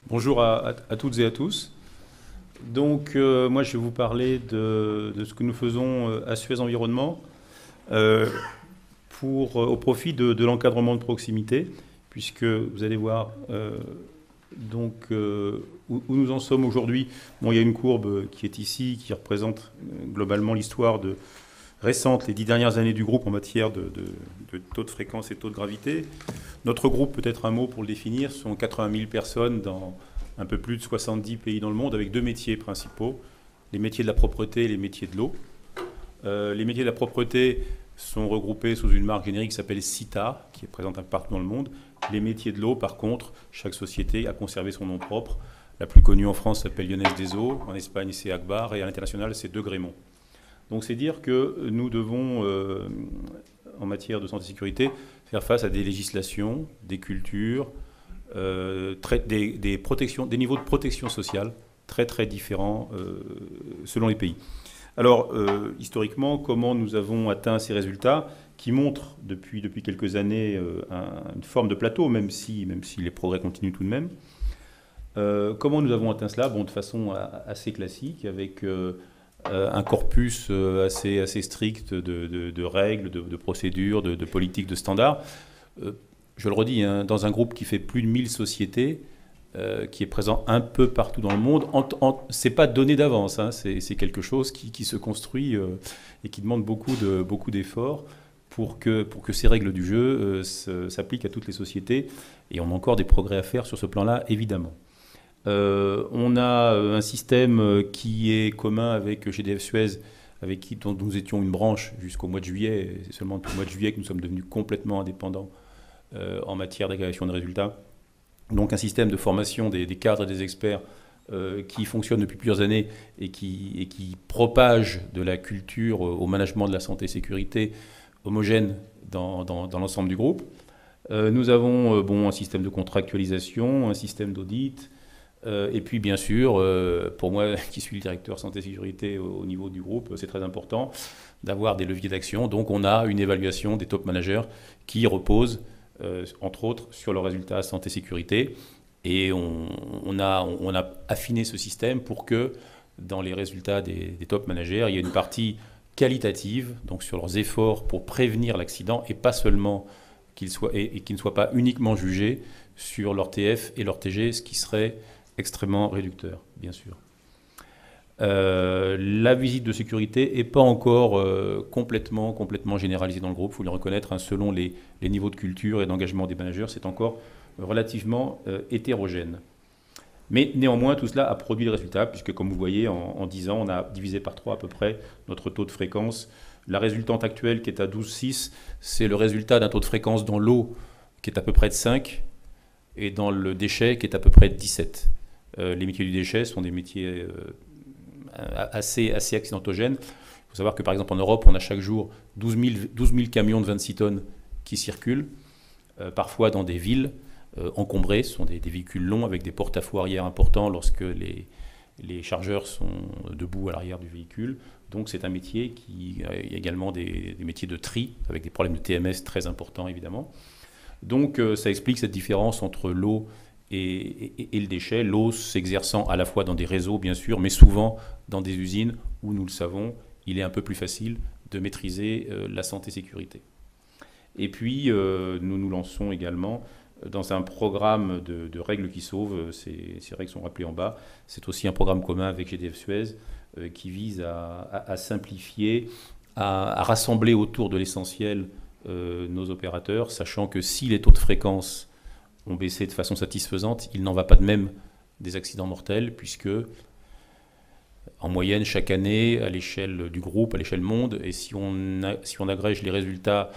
Bonjour à toutes et à tous. Donc, moi, je vais vous parler de ce que nous faisons à Suez Environnement au profit de l'encadrement de proximité, puisque vous allez voir où nous en sommes aujourd'hui. Bon, il y a une courbe qui est ici, qui représente globalement l'histoire récente, les 10 dernières années du groupe en matière de taux de fréquence et taux de gravité. Notre groupe, peut-être un mot pour le définir, sont 80 000 personnes dans un peu plus de 70 pays dans le monde, avec deux métiers principaux, les métiers de la propreté et les métiers de l'eau. Les métiers de la propreté sont regroupés sous une marque générique qui s'appelle CITA, qui est présente un peu partout dans le monde. Les métiers de l'eau, par contre, chaque société a conservé son nom propre. La plus connue en France s'appelle Lyonnaise des Eaux, en Espagne c'est Agbar, et à l'international c'est De Grémont. Donc c'est dire que nous devons, en matière de santé et sécurité, faire face à des législations, des cultures, des niveaux de protection sociale très très différents selon les pays. Alors, historiquement, comment nous avons atteint ces résultats qui montrent depuis quelques années une forme de plateau, même si les progrès continuent tout de même. Comment nous avons atteint cela? Bon, de façon assez classique, avec un corpus assez strict de règles, de procédures, de politiques, de standards. Je le redis, hein, dans un groupe qui fait plus de 1000 sociétés, qui est présent un peu partout dans le monde, c'est pas donné d'avance, hein, c'est quelque chose qui se construit et qui demande beaucoup d'efforts pour que ces règles du jeu s'appliquent à toutes les sociétés. Et on a encore des progrès à faire sur ce plan-là, évidemment. On a un système qui est commun avec GDF Suez, avec qui nous étions une branche jusqu'au mois de juillet. C'est seulement depuis le mois de juillet que nous sommes devenus complètement indépendants en matière d'agrégation de résultats. Donc un système de formation des cadres et des experts qui fonctionne depuis plusieurs années et qui propage de la culture au management de la santé et sécurité homogène dans l'ensemble du groupe. Nous avons un système de contractualisation, un système d'audit, et puis bien sûr, pour moi qui suis le directeur santé et sécurité au niveau du groupe, c'est très important d'avoir des leviers d'action. Donc on a une évaluation des top managers qui repose entre autres sur le résultat santé sécurité, et on a affiné ce système pour que dans les résultats des top managers, il y ait une partie qualitative, donc sur leurs efforts pour prévenir l'accident, et pas seulement qu'ils ne soient pas uniquement jugés sur leur TF et leur TG, ce qui serait extrêmement réducteur, bien sûr. La visite de sécurité n'est pas encore complètement généralisée dans le groupe, il faut le reconnaître, hein, selon les niveaux de culture et d'engagement des managers, c'est encore relativement hétérogène. Mais néanmoins, tout cela a produit le résultat, puisque comme vous voyez, en 10 ans, on a divisé par 3 à peu près notre taux de fréquence. La résultante actuelle, qui est à 12,6, c'est le résultat d'un taux de fréquence dans l'eau qui est à peu près de 5, et dans le déchet qui est à peu près de 17. Les métiers du déchet sont des métiers assez accidentogènes. Il faut savoir que par exemple en Europe, on a chaque jour 12 000 camions de 26 tonnes qui circulent, parfois dans des villes encombrées. Ce sont des véhicules longs avec des porte-à-faux arrière importants lorsque les chargeurs sont debout à l'arrière du véhicule. Donc c'est un métier il y a également des métiers de tri avec des problèmes de TMS très importants évidemment. Donc ça explique cette différence entre l'eau et le déchet, l'eau s'exerçant à la fois dans des réseaux bien sûr, mais souvent dans des usines où, nous le savons, il est un peu plus facile de maîtriser la santé-sécurité. Et puis nous nous lançons également dans un programme de règles qui sauvent, ces règles sont rappelées en bas, c'est aussi un programme commun avec GDF Suez qui vise à simplifier, à rassembler autour de l'essentiel nos opérateurs, sachant que si les taux de fréquence ont baissé de façon satisfaisante, il n'en va pas de même des accidents mortels, puisque en moyenne, chaque année, à l'échelle du groupe, à l'échelle monde, et si on agrège les résultats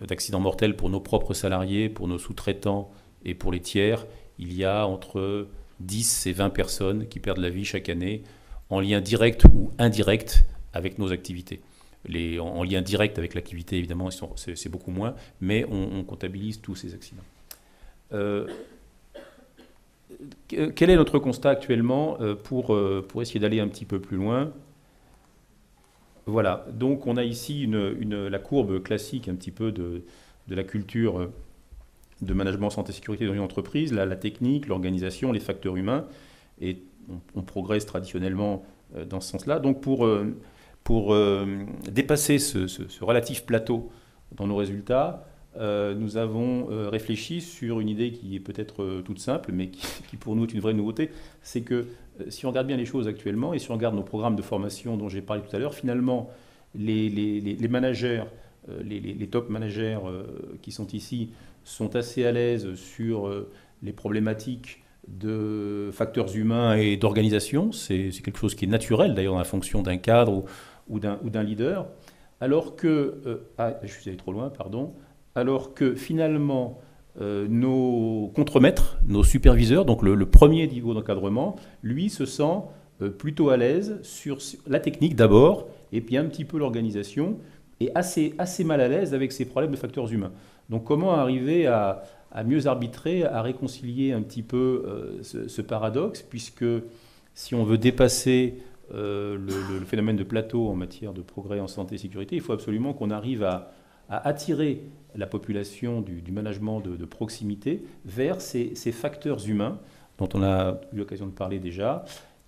d'accidents mortels pour nos propres salariés, pour nos sous-traitants et pour les tiers, il y a entre 10 et 20 personnes qui perdent la vie chaque année en lien direct ou indirect avec nos activités. en lien direct avec l'activité, évidemment, c'est beaucoup moins, mais on comptabilise tous ces accidents. Quel est notre constat actuellement pour essayer d'aller un petit peu plus loin? Voilà, donc on a ici la courbe classique un petit peu de la culture de management santé-sécurité dans une entreprise, la technique, l'organisation, les facteurs humains, et on progresse traditionnellement dans ce sens-là. Donc pour dépasser ce relatif plateau dans nos résultats, nous avons réfléchi sur une idée qui est peut-être toute simple, mais qui pour nous est une vraie nouveauté. C'est que si on regarde bien les choses actuellement, et si on regarde nos programmes de formation dont j'ai parlé tout à l'heure, finalement, les managers, les top managers qui sont ici, sont assez à l'aise sur les problématiques de facteurs humains et d'organisation. C'est quelque chose qui est naturel, d'ailleurs, dans la fonction d'un cadre ou d'un leader. Alors que... je suis allé trop loin, pardon. Alors que finalement, nos contremaîtres, nos superviseurs, donc le premier niveau d'encadrement, lui se sent plutôt à l'aise sur la technique d'abord, et puis un petit peu l'organisation, et assez mal à l'aise avec ces problèmes de facteurs humains. Donc comment arriver à mieux arbitrer, à réconcilier un petit peu ce paradoxe, puisque si on veut dépasser le phénomène de plateau en matière de progrès en santé et sécurité, il faut absolument qu'on arrive à attirer la population du management de proximité vers ces facteurs humains dont on a eu l'occasion de parler déjà.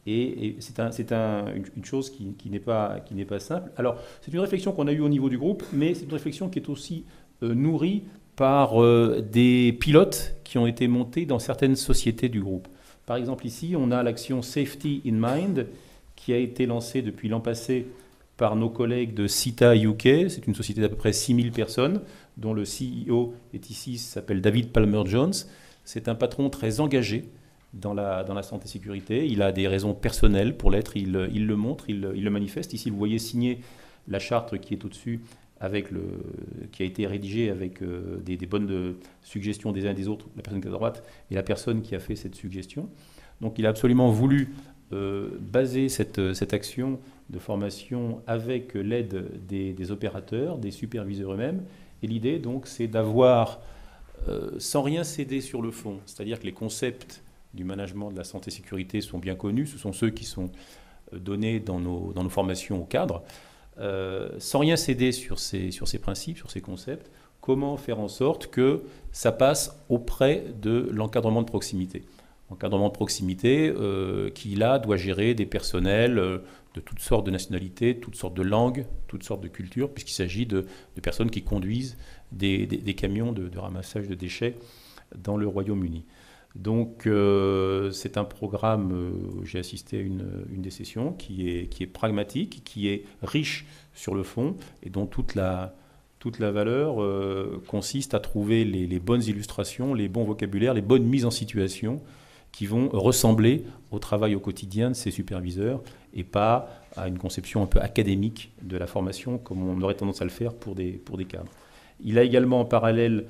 Et c'est une chose qui n'est pas simple. Alors, c'est une réflexion qu'on a eue au niveau du groupe, mais c'est une réflexion qui est aussi nourrie par des pilotes qui ont été montés dans certaines sociétés du groupe. Par exemple, ici, on a l'action Safety in Mind qui a été lancée depuis l'an passé par nos collègues de CITA UK. C'est une société d'à peu près 6000 personnes, dont le CEO est ici, s'appelle David Palmer-Jones. C'est un patron très engagé dans la santé-sécurité. Il a des raisons personnelles pour l'être, il le montre, il le manifeste. Ici, vous voyez signer la charte qui est au-dessus, qui a été rédigée avec des bonnes suggestions des uns et des autres, la personne qui est à droite et la personne qui a fait cette suggestion. Donc il a absolument voulu baser cette action de formation avec l'aide des opérateurs, des superviseurs eux-mêmes. Et l'idée, donc, c'est d'avoir, sans rien céder sur le fond, c'est-à-dire que les concepts du management de la santé-sécurité sont bien connus, ce sont ceux qui sont donnés dans nos formations au cadre, sans rien céder sur ces principes, sur ces concepts, comment faire en sorte que ça passe auprès de l'encadrement de proximité. Encadrement de proximité qui, là, doit gérer des personnels de toutes sortes de nationalités, toutes sortes de langues, toutes sortes de cultures, puisqu'il s'agit de personnes qui conduisent des camions de ramassage de déchets dans le Royaume-Uni. Donc, c'est un programme, j'ai assisté à une des sessions, qui est pragmatique, qui est riche sur le fond, et dont toute la valeur consiste à trouver les bonnes illustrations, les bons vocabulaires, les bonnes mises en situation qui vont ressembler au travail au quotidien de ces superviseurs et pas à une conception un peu académique de la formation comme on aurait tendance à le faire pour des cadres. Il a également en parallèle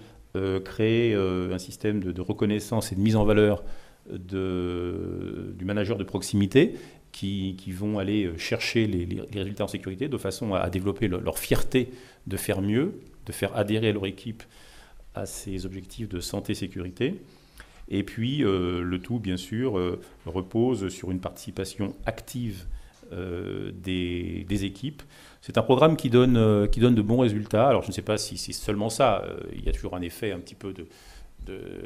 créé un système de reconnaissance et de mise en valeur du manager de proximité qui vont aller chercher les résultats en sécurité de façon à développer leur fierté de faire mieux, de faire adhérer leur équipe à ces objectifs de santé-sécurité. Et puis, le tout, bien sûr, repose sur une participation active des équipes. C'est un programme qui donne de bons résultats. Alors, je ne sais pas si c'est seulement ça. Il y a toujours un effet un petit peu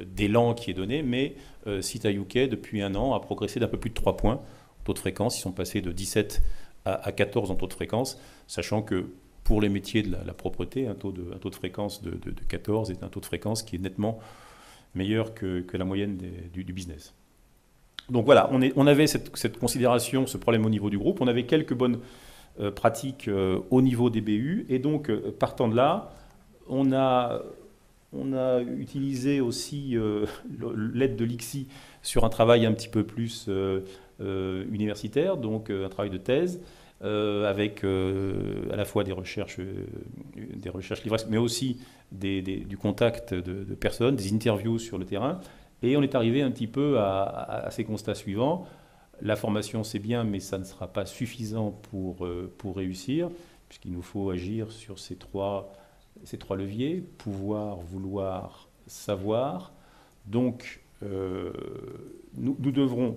d'élan qui est donné. Mais CITA UK, depuis un an, a progressé d'un peu plus de 3 points. Taux de fréquence, ils sont passés de 17 à 14 en taux de fréquence, sachant que pour les métiers de la propreté, un taux de fréquence de 14 est un taux de fréquence qui est nettement meilleur que la moyenne du business. Donc voilà, on avait cette considération, ce problème au niveau du groupe. On avait quelques bonnes pratiques au niveau des BU. Et donc, partant de là, on a utilisé aussi l'aide de l'ICSI sur un travail un petit peu plus universitaire, donc un travail de thèse, avec à la fois des recherches livresques, mais aussi du contact de personnes, des interviews sur le terrain. Et on est arrivé un petit peu à ces constats suivants. La formation, c'est bien, mais ça ne sera pas suffisant pour réussir. puisqu'il nous faut agir sur ces trois leviers, pouvoir, vouloir, savoir. Donc, nous devrons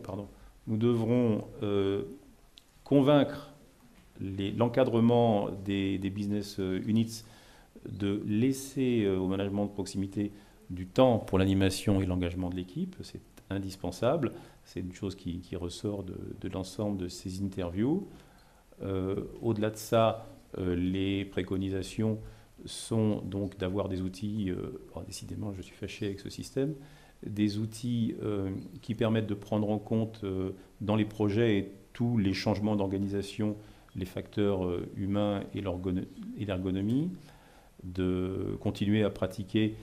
convaincre l'encadrement des business units de laisser au management de proximité du temps pour l'animation et l'engagement de l'équipe. C'est indispensable. C'est une chose qui ressort de l'ensemble de ces interviews. Au-delà de ça, les préconisations sont donc d'avoir des outils, décidément je suis fâché avec ce système, des outils qui permettent de prendre en compte dans les projets et tous les changements d'organisation, les facteurs humains et l'ergonomie, de continuer à pratiquer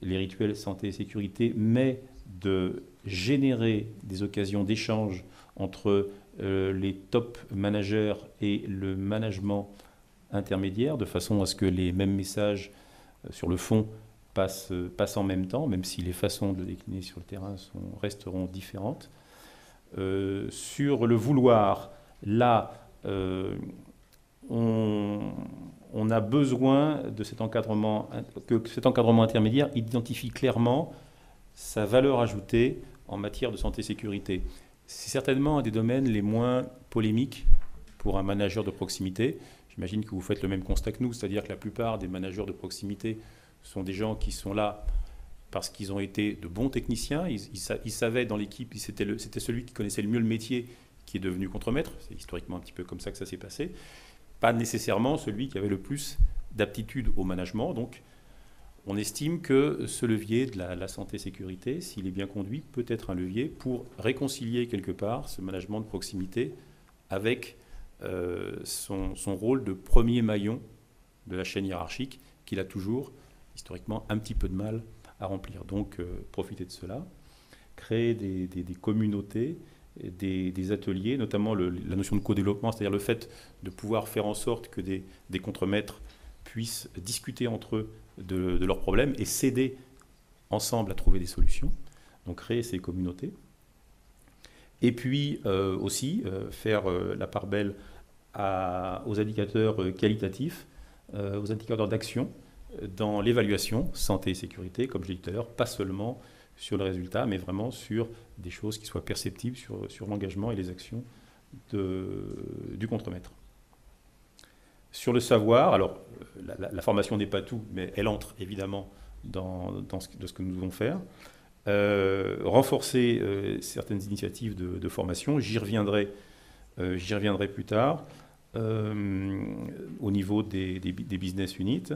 les rituels santé et sécurité, mais de générer des occasions d'échange entre les top managers et le management intermédiaire, de façon à ce que les mêmes messages sur le fond passent en même temps, même si les façons de le décliner sur le terrain resteront différentes. Sur le vouloir, là, on a besoin de cet encadrement, que cet encadrement intermédiaire identifie clairement sa valeur ajoutée en matière de santé-sécurité. C'est certainement un des domaines les moins polémiques pour un manager de proximité. J'imagine que vous faites le même constat que nous, c'est-à-dire que la plupart des managers de proximité sont des gens qui sont là parce qu'ils ont été de bons techniciens. Ils savaient dans l'équipe, c'était celui qui connaissait le mieux le métier qui est devenu contremaître. C'est historiquement un petit peu comme ça que ça s'est passé. Pas nécessairement celui qui avait le plus d'aptitude au management. Donc, on estime que ce levier de la santé-sécurité, s'il est bien conduit, peut être un levier pour réconcilier quelque part ce management de proximité avec son rôle de premier maillon de la chaîne hiérarchique qu'il a toujours, historiquement, un petit peu de mal à remplir. Donc, profiter de cela, créer des communautés, des ateliers, notamment la notion de co-développement, c'est-à-dire le fait de pouvoir faire en sorte que des contremaîtres puissent discuter entre eux de leurs problèmes et s'aider ensemble à trouver des solutions. Donc créer ces communautés. Et puis aussi faire la part belle aux indicateurs qualitatifs, aux indicateurs d'action dans l'évaluation santé et sécurité, comme je l'ai dit tout à l'heure, pas seulement sur le résultat, mais vraiment sur des choses qui soient perceptibles sur l'engagement et les actions du contremaître. Sur le savoir, alors la formation n'est pas tout, mais elle entre évidemment dans ce que nous devons faire. Renforcer certaines initiatives de formation, j'y reviendrai plus tard, au niveau des business units.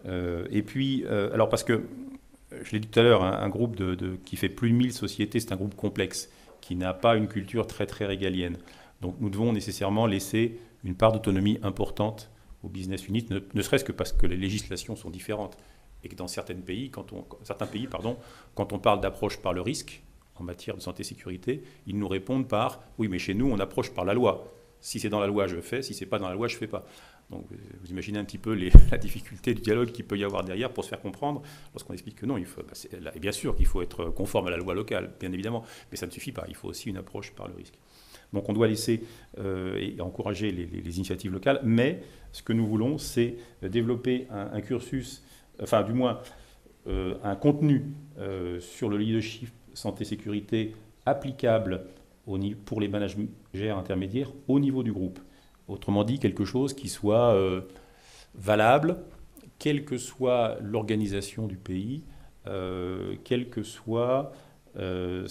Et puis, alors parce que, je l'ai dit tout à l'heure, un groupe qui fait plus de 1000 sociétés, c'est un groupe complexe, qui n'a pas une culture très très régalienne. Donc nous devons nécessairement laisser une part d'autonomie importante aux business units, ne serait-ce que parce que les législations sont différentes. Et que dans certains pays, quand on parle d'approche par le risque, en matière de santé-sécurité, ils nous répondent par « oui, mais chez nous, on approche par la loi. Si c'est dans la loi, je fais. Si c'est pas dans la loi, je fais pas. » Donc vous imaginez un petit peu la difficulté du dialogue qu'il peut y avoir derrière pour se faire comprendre lorsqu'on explique que non, et bien sûr qu'il faut être conforme à la loi locale, bien évidemment, mais ça ne suffit pas, il faut aussi une approche par le risque. Donc on doit laisser et encourager les initiatives locales, mais ce que nous voulons, c'est développer un cursus, enfin du moins un contenu sur le leadership santé-sécurité applicable pour les managers intermédiaires au niveau du groupe. Autrement dit, quelque chose qui soit valable, quelle que soit l'organisation du pays, quel que soit le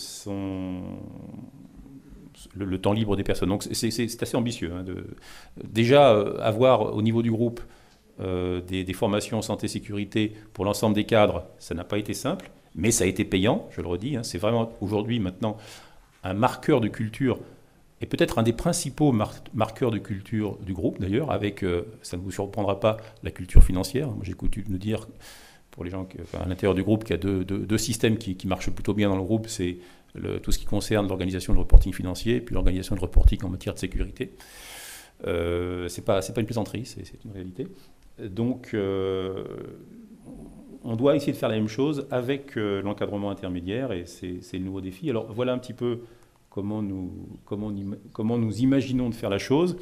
temps libre des personnes. Donc c'est assez ambitieux. Hein, déjà, avoir au niveau du groupe des formations santé-sécurité pour l'ensemble des cadres, ça n'a pas été simple, mais ça a été payant, je le redis. Hein, c'est vraiment aujourd'hui, maintenant, un marqueur de culture et peut-être un des principaux marqueurs de culture du groupe, d'ailleurs, avec, ça ne vous surprendra pas, la culture financière. Moi, j'ai coutume de dire, pour les gens à l'intérieur du groupe, qu'il y a deux systèmes qui marchent plutôt bien dans le groupe. C'est tout ce qui concerne l'organisation de reporting financier et puis l'organisation de reporting en matière de sécurité. C'est pas une plaisanterie, c'est une réalité. Donc, on doit essayer de faire la même chose avec l'encadrement intermédiaire, et c'est le nouveau défi. Alors, voilà un petit peu comment nous imaginons de faire la chose.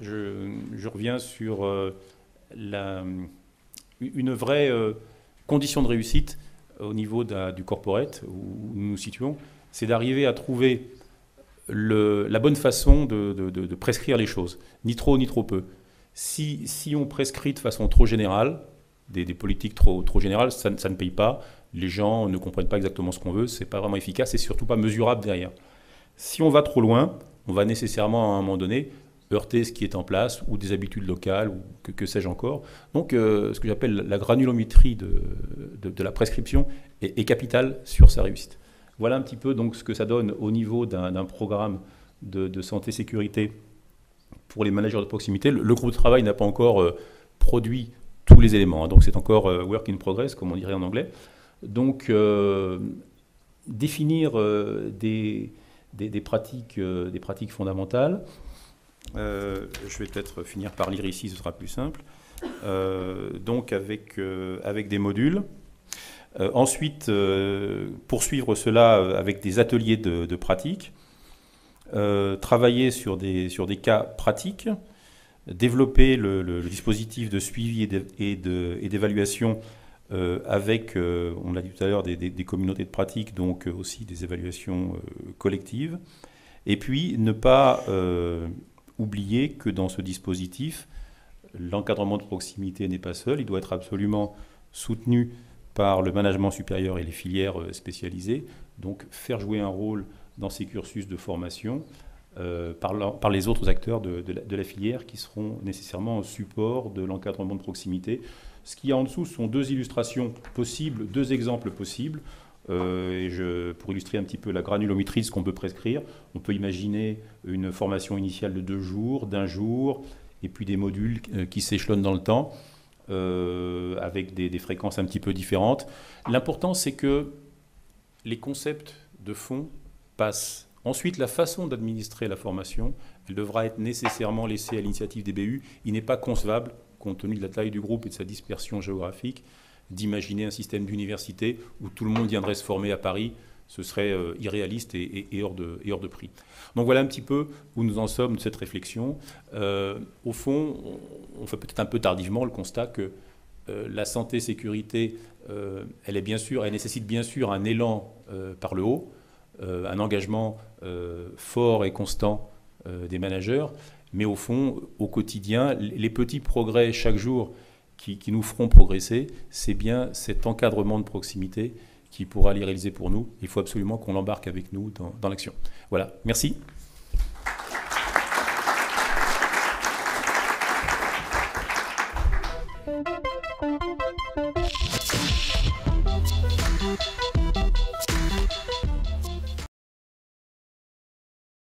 je reviens sur une vraie condition de réussite au niveau du corporate où nous nous situons, c'est d'arriver à trouver la bonne façon de prescrire les choses, ni trop ni trop peu. Si on prescrit de façon trop générale, des politiques trop générales, ça ne paye pas, les gens ne comprennent pas exactement ce qu'on veut, c'est pas vraiment efficace et surtout pas mesurable derrière. Si on va trop loin, on va nécessairement à un moment donné heurter ce qui est en place ou des habitudes locales ou que sais-je encore. Donc ce que j'appelle la granulométrie de la prescription est capitale sur sa réussite. Voilà un petit peu donc ce que ça donne au niveau d'un programme de santé-sécurité pour les managers de proximité. Le groupe de travail n'a pas encore produit tous les éléments, hein, donc c'est encore work in progress, comme on dirait en anglais. Donc définir des pratiques fondamentales. Je vais peut-être finir par lire ici, ce sera plus simple. Donc avec des modules. Ensuite, poursuivre cela avec des ateliers de pratique. Travailler sur des cas pratiques. Développer le dispositif de suivi et d'évaluation avec, on l'a dit tout à l'heure, des communautés de pratique, donc aussi des évaluations collectives. Et puis, ne pas oublier que dans ce dispositif, l'encadrement de proximité n'est pas seul, il doit être absolument soutenu par le management supérieur et les filières spécialisées, donc faire jouer un rôle dans ces cursus de formation par les autres acteurs de la filière qui seront nécessairement au support de l'encadrement de proximité. Ce qu'il y a en dessous sont deux illustrations possibles, deux exemples possibles. Pour illustrer un petit peu la granulométrie de ce qu'on peut prescrire, on peut imaginer une formation initiale de 2 jours, d'1 jour, et puis des modules qui s'échelonnent dans le temps, avec des fréquences un petit peu différentes. L'important, c'est que les concepts de fond passent. Ensuite, la façon d'administrer la formation, elle devra être nécessairement laissée à l'initiative des BU. Il n'est pas concevable, compte tenu de la taille du groupe et de sa dispersion géographique, d'imaginer un système d'université où tout le monde viendrait se former à Paris. Ce serait irréaliste et hors de prix. Donc voilà un petit peu où nous en sommes de cette réflexion. Au fond, on fait peut-être un peu tardivement le constat que la santé-sécurité, elle nécessite bien sûr un élan par le haut, un engagement fort et constant des managers, mais au fond, au quotidien, les petits progrès chaque jour qui nous feront progresser, c'est bien cet encadrement de proximité qui pourra les réaliser pour nous. Il faut absolument qu'on l'embarque avec nous dans l'action. Voilà, merci.